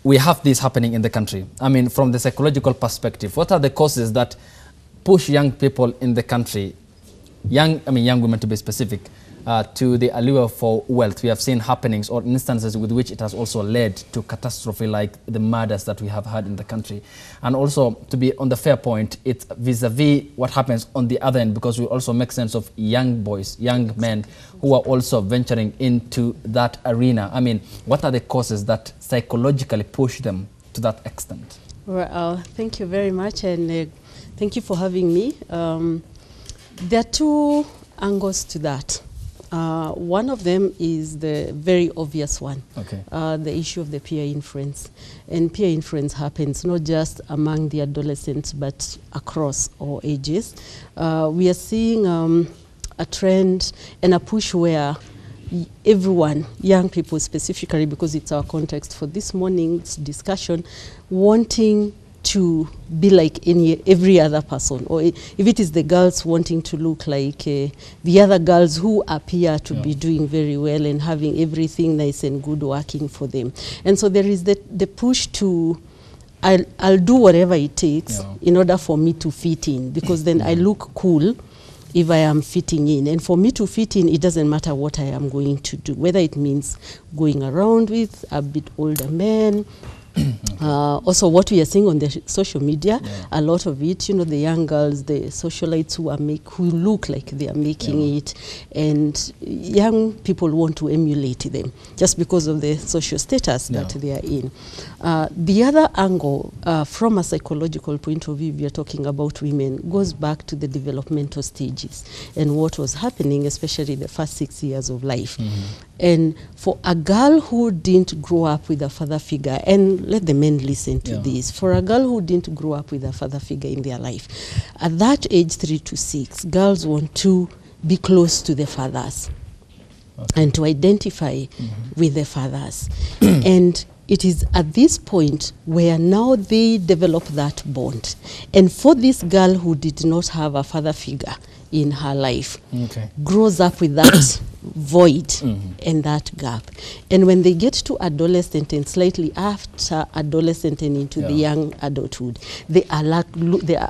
we have this happening in the country. I mean, from the psychological perspective, what are the causes that push young people in the country, young women to be specific, to the allure for wealth? We have seen happenings or instances with which it has also led to catastrophe like the murders that we have had in the country. And also, to be on the fair point, it's vis-a-vis what happens on the other end, because we also make sense of young boys, young men who are also venturing into that arena. I mean, what are the causes that psychologically push them to that extent? Well, thank you very much, and thank you for having me. There are two angles to that. One of them is the very obvious one, the issue of the peer influence. And peer influence happens not just among the adolescents, but across all ages. We are seeing a trend and a push where everyone, young people specifically, because it's our context for this morning's discussion, wanting to be like every other person, or if it is the girls wanting to look like the other girls who appear to be doing very well and having everything nice and good working for them. And so there is the push to, I'll do whatever it takes in order for me to fit in, because then I look cool if I am fitting in. And for me to fit in, it doesn't matter what I am going to do, whether it means going around with a bit older men. Also what we are seeing on the social media, a lot of it, you know, the young girls, the socialites who look like they are making it, and young people want to emulate them just because of the social status that they are in. The other angle, from a psychological point of view, we are talking about women, goes back to the developmental stages and what was happening, especially the first 6 years of life. And for a girl who didn't grow up with a father figure, and let the men listen to this, for a girl who didn't grow up with a father figure in their life, at that age 3 to 6, girls want to be close to the fathers and to identify with the fathers. And it is at this point where now they develop that bond. And for this girl who did not have a father figure in her life, grows up with that void and that gap. And when they get to adolescent and slightly after adolescent and into the young adulthood, they are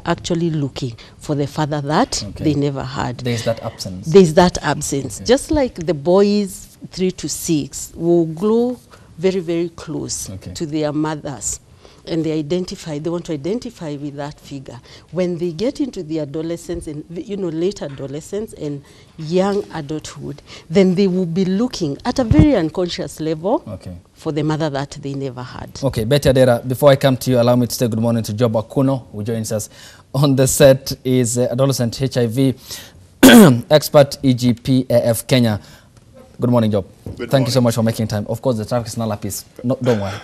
actually looking for the father that they never had. There's that absence. There's that absence. Just like the boys 3 to 6 will grow very, very close to their mothers, and they want to identify with that figure. When they get into the adolescence and, you know, late adolescence and young adulthood, then they will be looking at a very unconscious level for the mother that they never had. Okay, Betty Adera, before I come to you, allow me to say good morning to Job Akuno, who joins us on the set, is adolescent HIV expert, EGPAF Kenya. Good morning, Job. Thank you so much for making time. Of course, the traffic is not a piece. No, don't worry.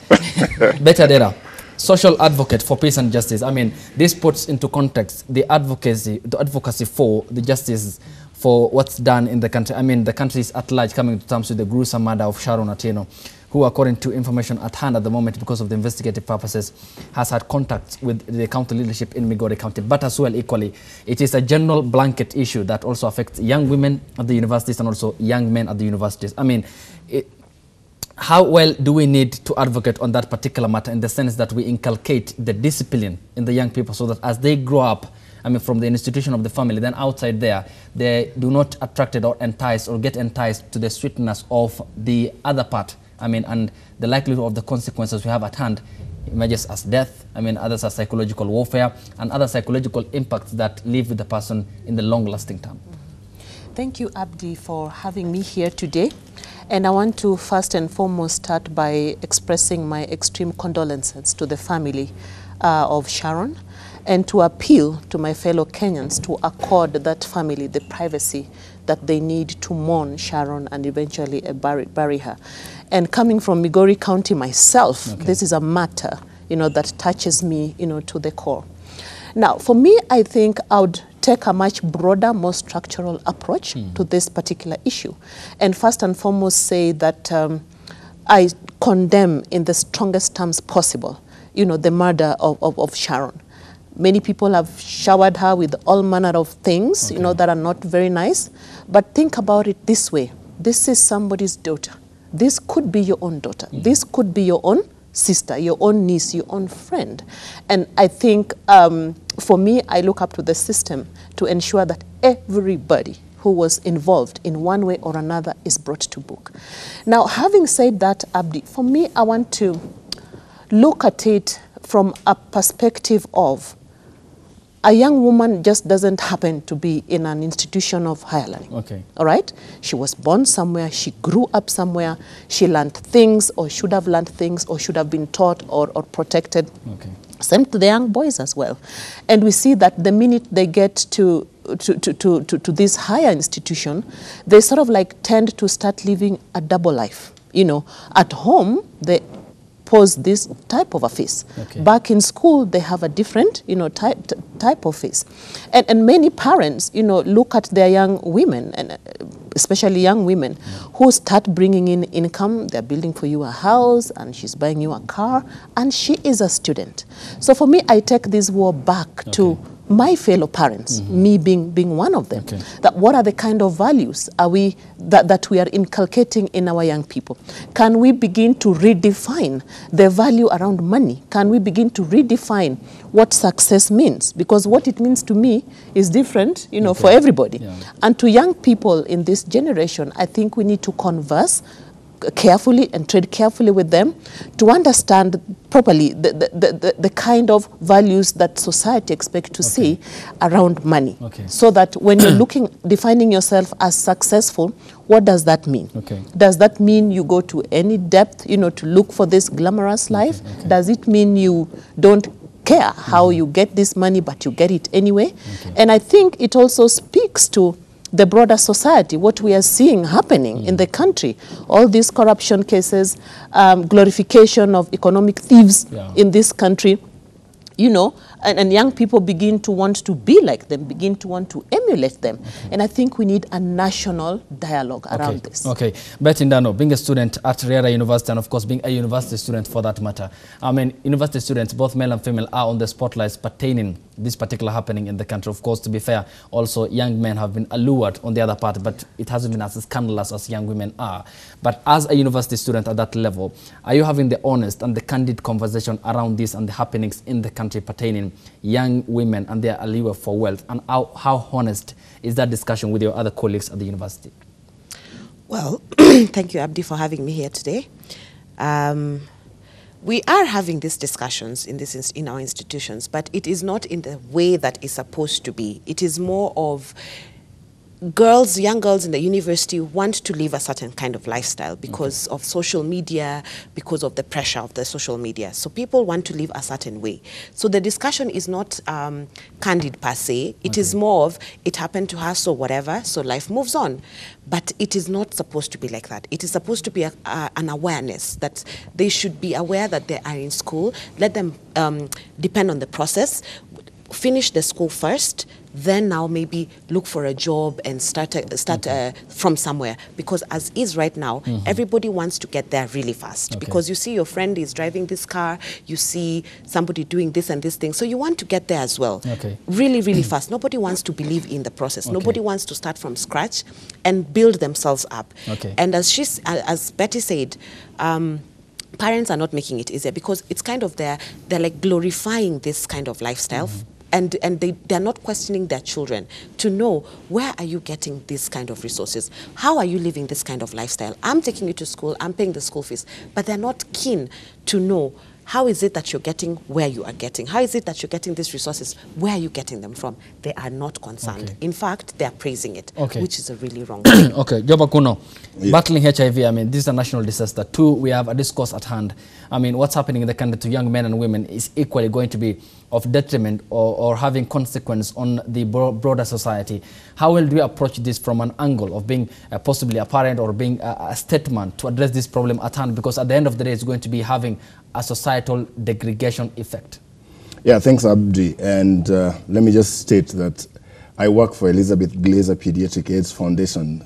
Betty Adera, social advocate for peace and justice. I mean, this puts into context the advocacy for the justice for what's done in the country. I mean, the country is at large coming to terms with the gruesome murder of Sharon Atieno, who, according to information at hand at the moment, because of the investigative purposes, has had contacts with the county leadership in Migori County. But as well, equally, it is a general blanket issue that also affects young women at the universities and also young men at the universities. I mean, how well do we need to advocate on that particular matter, in the sense that we inculcate the discipline in the young people so that as they grow up, I mean, from the institution of the family, then outside there, they do not attracted or entice or get enticed to the sweetness of the other part? I mean, and the likelihood of the consequences we have at hand emerges as death. I mean, others are psychological warfare and other psychological impacts that live with the person in the long-lasting term. Thank you, Abdi, for having me here today. And I want to first and foremost start by expressing my extreme condolences to the family of Sharon, and to appeal to my fellow Kenyans to accord that family the privacy that they need to mourn Sharon and eventually bury her. And coming from Migori County myself, this is a matter, you know, that touches me, you know, to the core. Now, for me, I think I would take a much broader, more structural approach to this particular issue. And first and foremost say that I condemn in the strongest terms possible, you know, the murder of Sharon. Many people have showered her with all manner of things, you know, that are not very nice. But think about it this way. This is somebody's daughter. This could be your own daughter. This could be your own sister, your own niece, your own friend. And I think for me, I look up to the system to ensure that everybody who was involved in one way or another is brought to book. Now, having said that, Abdi, for me, I want to look at it from a perspective of a young woman just doesn't happen to be in an institution of higher learning. Okay. All right? She was born somewhere, she grew up somewhere, she learned things or should have learned things or should have been taught or protected. Okay. Same to the young boys as well. And we see that the minute they get to this higher institution, they sort of like tend to start living a double life. You know, at home, they pose this type of a face. Okay. Back in school, they have a different, you know, type of face. And many parents, you know, look at their young women, and especially young women, who start bringing in income. They're building for you a house, and she's buying you a car, and she is a student. So for me, I take this war back to my fellow parents, me being one of them. Okay. That what are the kind of values are we that we are inculcating in our young people? Can we begin to redefine the value around money? Can we begin to redefine what success means? Because what it means to me is different, you know, for everybody. Yeah. And to young people in this generation, I think we need to converse carefully and tread carefully with them to understand properly the kind of values that society expects to see around money. So that when you're defining yourself as successful, what does that mean? Does that mean you go to any depth, you know, to look for this glamorous life? Does it mean you don't care how you get this money, but you get it anyway? And I think it also speaks to the broader society, what we are seeing happening in the country, all these corruption cases, glorification of economic thieves in this country, you know, and young people begin to want to be like them, begin to want to emulate them. And I think we need a national dialogue around this. Betty Ndano, being a student at Riara University, and of course being a university student for that matter, I mean, university students, both male and female, are on the spotlights pertaining this particular happening in the country. Of course, to be fair, also young men have been allured on the other part, but it hasn't been as scandalous as young women are. But as a university student at that level, are you having the honest and the candid conversation around this and the happenings in the country pertaining young women and their allure for wealth? And how honest is that discussion with your other colleagues at the university? Well, thank you, Abdi, for having me here today. We are having these discussions in our institutions, but it is not in the way that is supposed to be. It is more of young girls in the university want to live a certain kind of lifestyle because of social media, because of the pressure of the social media. So people want to live a certain way. So the discussion is not candid per se. It is more of, it happened to her, so whatever, so life moves on. But it is not supposed to be like that. It is supposed to be an awareness that they should be aware that they are in school. Let them depend on the process. Finish the school first, then now maybe look for a job and start from somewhere. Because as is right now, everybody wants to get there really fast. Because you see your friend is driving this car, you see somebody doing this and this thing, so you want to get there as well. Really, really fast. Nobody wants to believe in the process. Nobody wants to start from scratch and build themselves up. And as Betty said, parents are not making it easier because it's kind of they're like glorifying this kind of lifestyle. And they're not questioning their children to know, where are you getting this kind of resources? How are you living this kind of lifestyle? I'm taking you to school, I'm paying the school fees, but they're not keen to know, how is it that you're getting where you are getting? How is it that you're getting these resources? Where are you getting them from? They are not concerned. In fact, they're praising it, which is a really wrong thing. Job Akuno, battling HIV, I mean, this is a national disaster. Two, we have a discourse at hand. I mean, what's happening in the country to young men and women is equally going to be of detriment or having consequence on the broader society. How will we approach this from an angle of being possibly a parent or being a statesman to address this problem at hand? Because at the end of the day, it's going to be having a societal degradation effect. Yeah, thanks, Abdi. And let me just state that I work for Elizabeth Glazer Pediatric AIDS Foundation,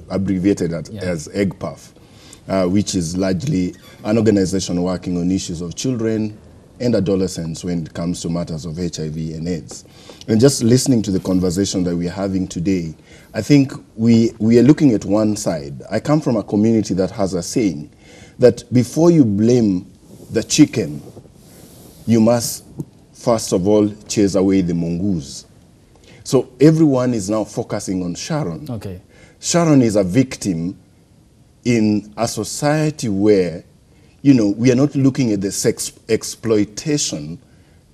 abbreviated as EGPAF, which is largely an organization working on issues of children and adolescents when it comes to matters of HIV and AIDS. And just listening to the conversation that we're having today, I think we are looking at one side. I come from a community that has a saying that before you blame the chicken, you must first of all chase away the mongoose. So everyone is now focusing on Sharon. Okay. Sharon is a victim in a society where, you know, we are not looking at the sex exploitation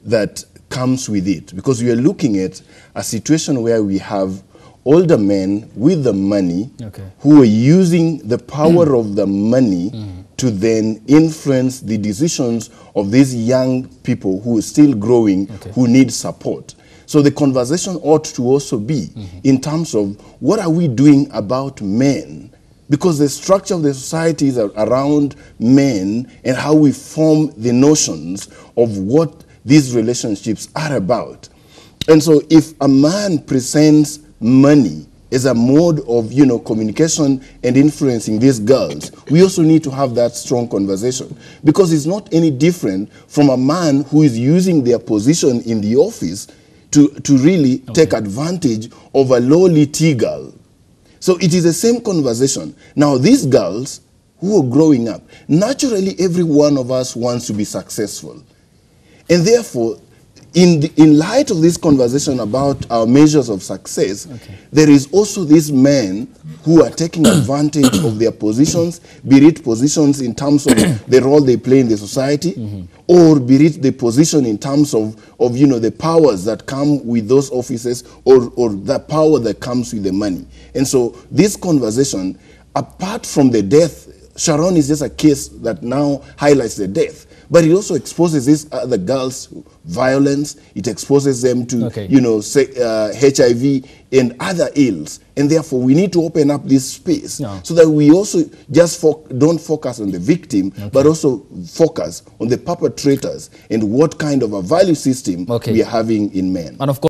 that comes with it, because we are looking at a situation where we have older men with the money who are using the power of the money to then influence the decisions of these young people who are still growing, who need support. So the conversation ought to also be in terms of what are we doing about men, because the structure of the society is around men and how we form the notions of what these relationships are about. And so if a man presents money as a mode of, you know, communication and influencing these girls, we also need to have that strong conversation, because it's not any different from a man who is using their position in the office to really take advantage of a lowly tea girl. So it is the same conversation. Now these girls who are growing up, naturally every one of us wants to be successful. And therefore, in light of this conversation about our measures of success, there is also these men who are taking advantage of their positions, be it positions in terms of the role they play in the society, or be it the position in terms of you know, the powers that come with those offices, or the power that comes with the money. And so this conversation, apart from the death, Sharon is just a case that now highlights the death. But it also exposes these other girls violence. It exposes them to, you know, HIV and other ills. And therefore, we need to open up this space so that we also just don't focus on the victim, but also focus on the perpetrators and what kind of a value system we are having in men. And of course,